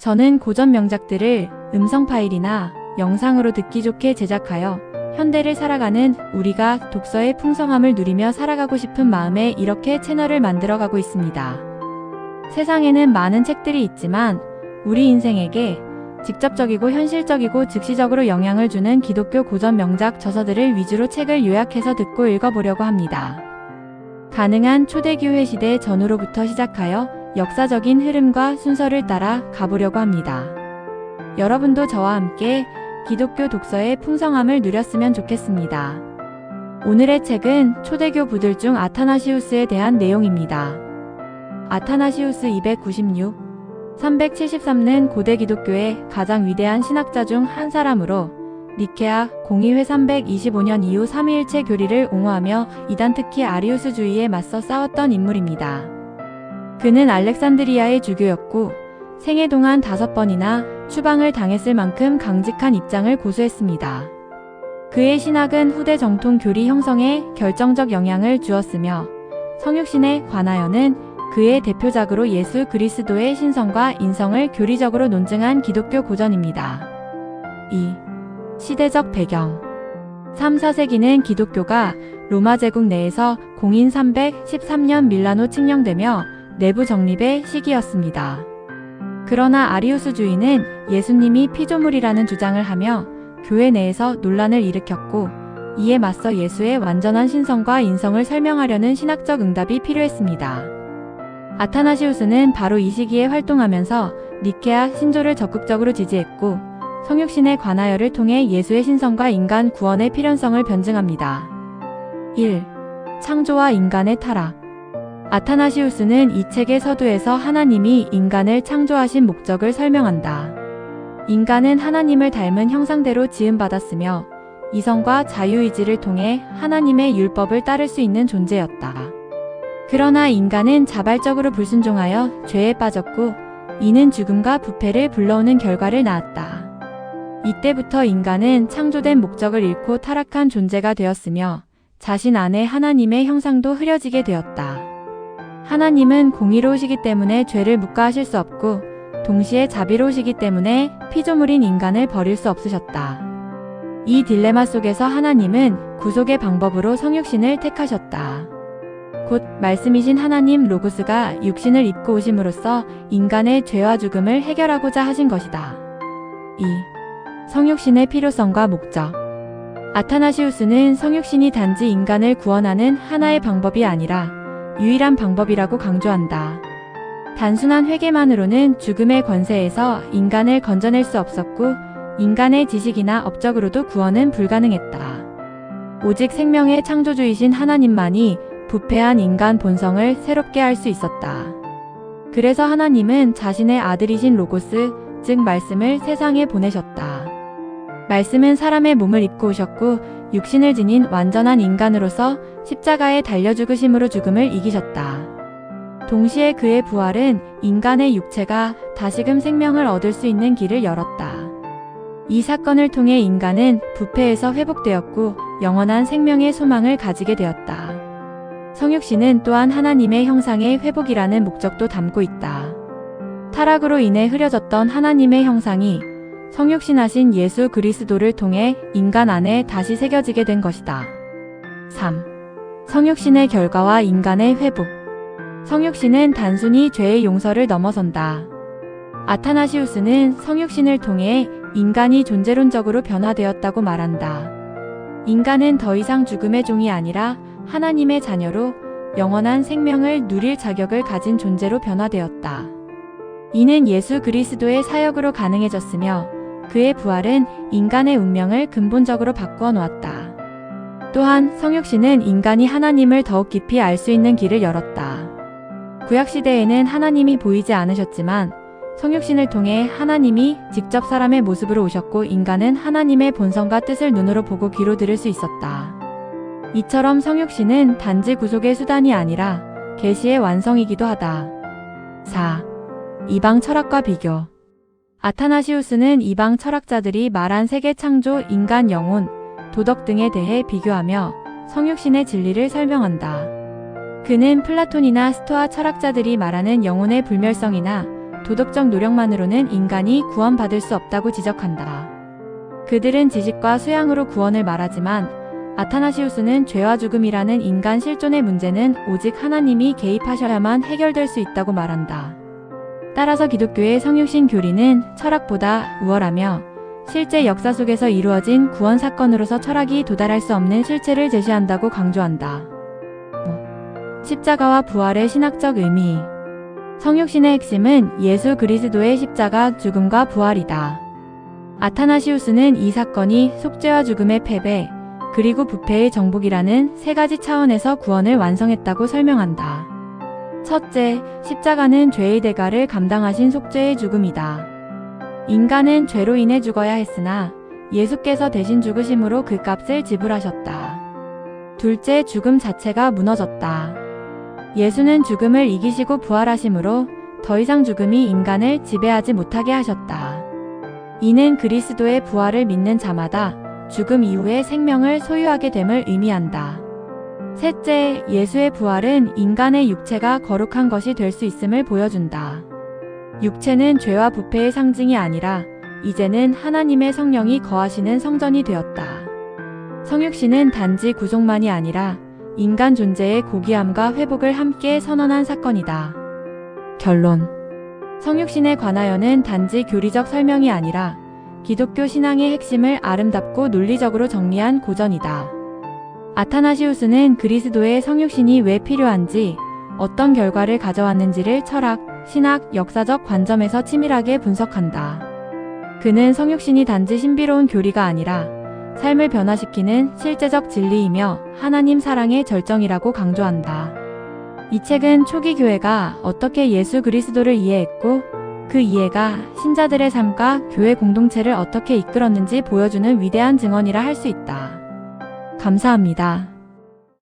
저는 고전 명작들을 음성 파일이나 영상으로 듣기 좋게 제작하여 현대를 살아가는 우리가 독서의 풍성함을 누리며 살아가고 싶은 마음에 이렇게 채널을 만들어가고 있습니다. 세상에는 많은 책들이 있지만 우리 인생에게 직접적이고 현실적이고 즉시적으로 영향을 주는 기독교 고전 명작 저서들을 위주로 책을 요약해서 듣고 읽어보려고 합니다. 가능한 초대교회 시대 전후로부터 시작하여 역사적인 흐름과 순서를 따라 가보려고 합니다. 여러분도 저와 함께 기독교 독서의 풍성함을 누렸으면 좋겠습니다. 오늘의 책은 초대교 부들 중 아타나시우스에 대한 내용입니다. 아타나시우스 296, 373는 고대 기독교의 가장 위대한 신학자 중 한 사람으로 니케아 공의회 325년 이후 삼위일체 교리를 옹호하며 이단 특히 아리우스주의에 맞서 싸웠던 인물입니다. 그는 알렉산드리아의 주교였고 생애 동안 5번이나 추방을 당했을 만큼 강직한 입장을 고수했습니다. 그의 신학은 후대 정통 교리 형성에 결정적 영향을 주었으며 성육신에 관하여는 그의 대표작으로 예수 그리스도의 신성과 인성을 교리적으로 논증한 기독교 고전입니다. 2. 시대적 배경 3, 4세기는 기독교가 로마 제국 내에서 공인 313년 밀라노 칙령되며 내부 정립의 시기였습니다. 그러나 아리우스주의는 예수님이 피조물이라는 주장을 하며 교회 내에서 논란을 일으켰고 이에 맞서 예수의 완전한 신성과 인성을 설명하려는 신학적 응답이 필요했습니다. 아타나시우스는 바로 이 시기에 활동하면서 니케아 신조를 적극적으로 지지했고 성육신에 관하여를 통해 예수의 신성과 인간 구원의 필연성을 변증합니다. 1. 창조와 인간의 타락 아타나시우스는 이 책의 서두에서 하나님이 인간을 창조하신 목적을 설명한다. 인간은 하나님을 닮은 형상대로 지음받았으며 이성과 자유의지를 통해 하나님의 율법을 따를 수 있는 존재였다. 그러나 인간은 자발적으로 불순종하여 죄에 빠졌고 이는 죽음과 부패를 불러오는 결과를 낳았다. 이때부터 인간은 창조된 목적을 잃고 타락한 존재가 되었으며 자신 안에 하나님의 형상도 흐려지게 되었다. 하나님은 공의로우시기 때문에 죄를 묵과하실 수 없고 동시에 자비로우시기 때문에 피조물인 인간을 버릴 수 없으셨다. 이 딜레마 속에서 하나님은 구속의 방법으로 성육신을 택하셨다. 곧 말씀이신 하나님 로고스가 육신을 입고 오심으로써 인간의 죄와 죽음을 해결하고자 하신 것이다. 2. 성육신의 필요성과 목적 아타나시우스는 성육신이 단지 인간을 구원하는 하나의 방법이 아니라 유일한 방법이라고 강조한다. 단순한 회개만으로는 죽음의 권세에서 인간을 건져낼 수 없었고 인간의 지식이나 업적으로도 구원은 불가능했다. 오직 생명의 창조주이신 하나님만이 부패한 인간 본성을 새롭게 할 수 있었다. 그래서 하나님은 자신의 아들이신 로고스, 즉 말씀을 세상에 보내셨다. 말씀은 사람의 몸을 입고 오셨고 육신을 지닌 완전한 인간으로서 십자가에 달려 죽으심으로 죽음을 이기셨다. 동시에 그의 부활은 인간의 육체가 다시금 생명을 얻을 수 있는 길을 열었다. 이 사건을 통해 인간은 부패에서 회복되었고 영원한 생명의 소망을 가지게 되었다. 성육신은 또한 하나님의 형상의 회복이라는 목적도 담고 있다. 타락으로 인해 흐려졌던 하나님의 형상이 성육신하신 예수 그리스도를 통해 인간 안에 다시 새겨지게 된 것이다. 3. 성육신의 결과와 인간의 회복 성육신은 단순히 죄의 용서를 넘어선다. 아타나시우스는 성육신을 통해 인간이 존재론적으로 변화되었다고 말한다. 인간은 더 이상 죽음의 종이 아니라 하나님의 자녀로 영원한 생명을 누릴 자격을 가진 존재로 변화되었다. 이는 예수 그리스도의 사역으로 가능해졌으며 그의 부활은 인간의 운명을 근본적으로 바꾸어 놓았다. 또한 성육신은 인간이 하나님을 더욱 깊이 알 수 있는 길을 열었다. 구약시대에는 하나님이 보이지 않으셨지만 성육신을 통해 하나님이 직접 사람의 모습으로 오셨고 인간은 하나님의 본성과 뜻을 눈으로 보고 귀로 들을 수 있었다. 이처럼 성육신은 단지 구속의 수단이 아니라 계시의 완성이기도 하다. 4. 이방 철학과 비교 아타나시우스는 이방 철학자들이 말한 세계 창조, 인간 영혼, 도덕 등에 대해 비교하며 성육신의 진리를 설명한다. 그는 플라톤이나 스토아 철학자들이 말하는 영혼의 불멸성이나 도덕적 노력만으로는 인간이 구원받을 수 없다고 지적한다. 그들은 지식과 수양으로 구원을 말하지만 아타나시우스는 죄와 죽음이라는 인간 실존의 문제는 오직 하나님이 개입하셔야만 해결될 수 있다고 말한다. 따라서 기독교의 성육신 교리는 철학보다 우월하며 실제 역사 속에서 이루어진 구원 사건으로서 철학이 도달할 수 없는 실체를 제시한다고 강조한다. 십자가와 부활의 신학적 의미. 성육신의 핵심은 예수 그리스도의 십자가 죽음과 부활이다. 아타나시우스는 이 사건이 속죄와 죽음의 패배, 그리고 부패의 정복이라는 세 가지 차원에서 구원을 완성했다고 설명한다. 첫째, 십자가는 죄의 대가를 감당하신 속죄의 죽음이다. 인간은 죄로 인해 죽어야 했으나 예수께서 대신 죽으심으로 그 값을 지불하셨다. 둘째, 죽음 자체가 무너졌다. 예수는 죽음을 이기시고 부활하심으로 더 이상 죽음이 인간을 지배하지 못하게 하셨다. 이는 그리스도의 부활을 믿는 자마다 죽음 이후의 생명을 소유하게 됨을 의미한다. 셋째, 예수의 부활은 인간의 육체가 거룩한 것이 될 수 있음을 보여준다. 육체는 죄와 부패의 상징이 아니라 이제는 하나님의 성령이 거하시는 성전이 되었다. 성육신은 단지 구속만이 아니라 인간 존재의 고귀함과 회복을 함께 선언한 사건이다. 결론. 성육신에 관하여는 단지 교리적 설명이 아니라 기독교 신앙의 핵심을 아름답고 논리적으로 정리한 고전이다. 아타나시우스는 그리스도의 성육신이 왜 필요한지, 어떤 결과를 가져왔는지를 철학, 신학, 역사적 관점에서 치밀하게 분석한다. 그는 성육신이 단지 신비로운 교리가 아니라 삶을 변화시키는 실제적 진리이며 하나님 사랑의 절정이라고 강조한다. 이 책은 초기 교회가 어떻게 예수 그리스도를 이해했고 그 이해가 신자들의 삶과 교회 공동체를 어떻게 이끌었는지 보여주는 위대한 증언이라 할 수 있다. 감사합니다.